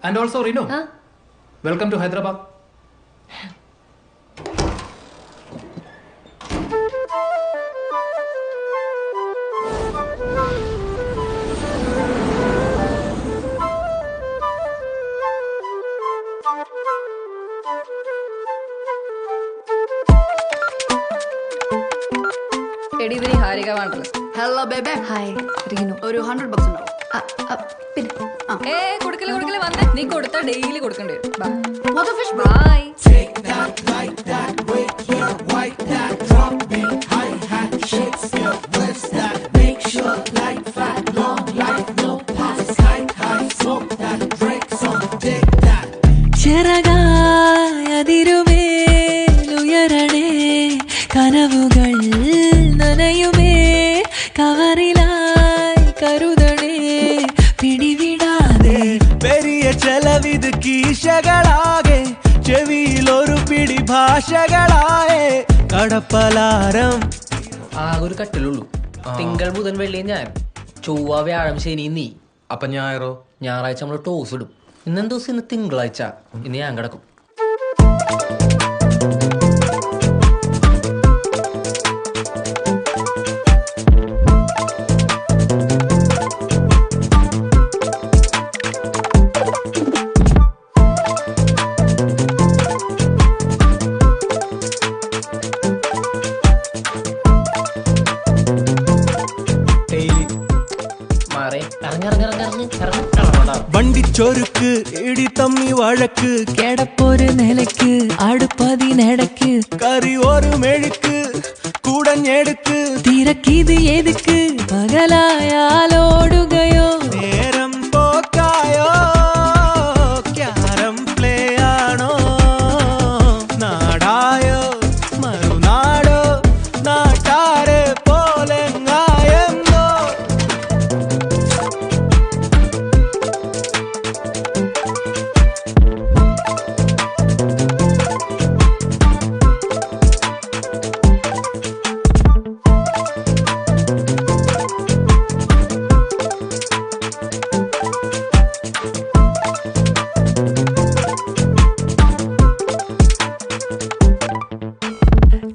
And also Renu. Welcome to Hyderabad. Hello, baby. Hi, Renu. ഒരു $100 ഉണ്ടാവും. കൊടുക്കല് വന്നേ നീ കൊടുത്താ ഡെയിലി കൊടുക്കണ്ടേ Mother fish, bro. ബൈ ചിറകായതിരുമേലുയരണേ കനവുകൾ നനയുമേ കവറിലായി കരുതണേ പിടിവിടാതെ പെരിയ ചെലവിത് കീശകളാകെ ചെവിയിലൊരു പിടി ഭാഷകളായേ കടപ്പലാരം. ഒരു കട്ടിലുള്ളൂ. തിങ്കൾ ബുധൻ വെള്ളി ഞാൻ, ചൊവ്വ വ്യാഴം ശനി നീ. അപ്പൊ ഞായറോ? ഞായറാഴ്ച നമ്മൾ ടോസ് ഇടും. ഇന്നെന്ത് ദിവസം? ഇന്ന് തിങ്കളാഴ്ച. ഇന്ന് ഞാൻ കിടക്കും. വണ്ടിച്ചൊരുക്ക് ഇടി തമ്മി വഴക്ക് കിടപ്പൊരു നിലയ്ക്ക് അടുപ്പതിനടക്ക് കറി ഒരു മെഴുക്ക് കൂടഞ്ഞെടുക്ക് തിരക്കിത് എതുക്ക് പകലായാലോടുകയോ നേരം പോക്കായോ ക്യാരം പ്ലേ ആണോ നാടായോ മറുനാടോ നാട്ടാരെ പോലെങ്ങായെന്നോ.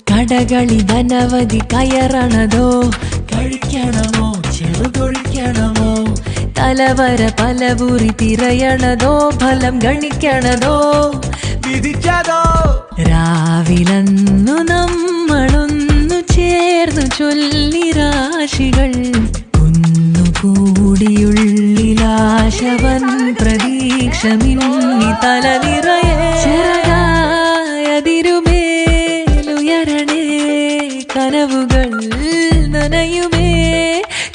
കടകളി ധനവധി കയറണതോ കഴിക്കണമോ ചെറുതൊഴിക്കണമോ തലവര പലവുറി തിരയണതോ ഫലം ഗണിക്കണതോ വിധിച്ചതോ രാവിലന്നു നമ്മളൊന്നു ചേർന്നു ചൊല്ലി രാശികൾ കുന്നുകൂടിയുള്ളിലാശവൻ പ്രതീക്ഷ മിന്നി തലനിറയെ ചിറകായതിരുമേലുയരണേ കനവുകൾ നനയുമേ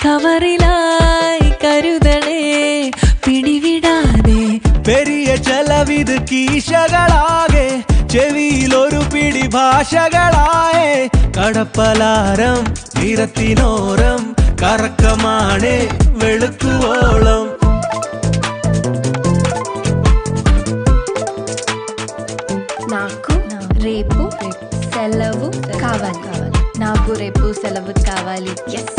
കവറിലായി കരുതണേ പിടിവിടാതെ പെരിയ ചെലവിത് കീശകളാകെ ചെവിയിലൊരു പിടി ഭാഷകളായേ കടപ്പലാരം തീരത്തിനോരം കറക്കമാണേ വെളുക്കുവോളം. నాకు రేపు సెలవు కావాలి నాకు రేపు సెలవు కావాలి ఎస్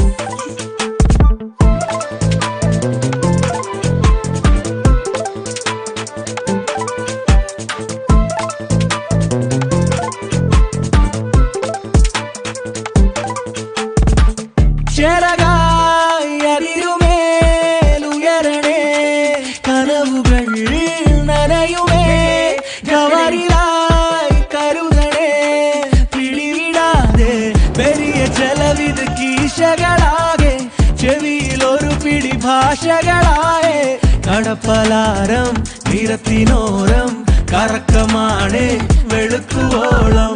ചിറകായതിരുമേലുയരണേ കനവുകൾ നനയുമേ കവറിലായി കരുതണേ പിടിവിടാതെ പെരിയ ചെലവിത് കീശകളാകെ ചെവിയിലൊരു പിടി ഭാഷകളായേ കടപ്പലാരം തീരത്തിനോരം കറക്കമാണേ വെളുക്കുവോളം.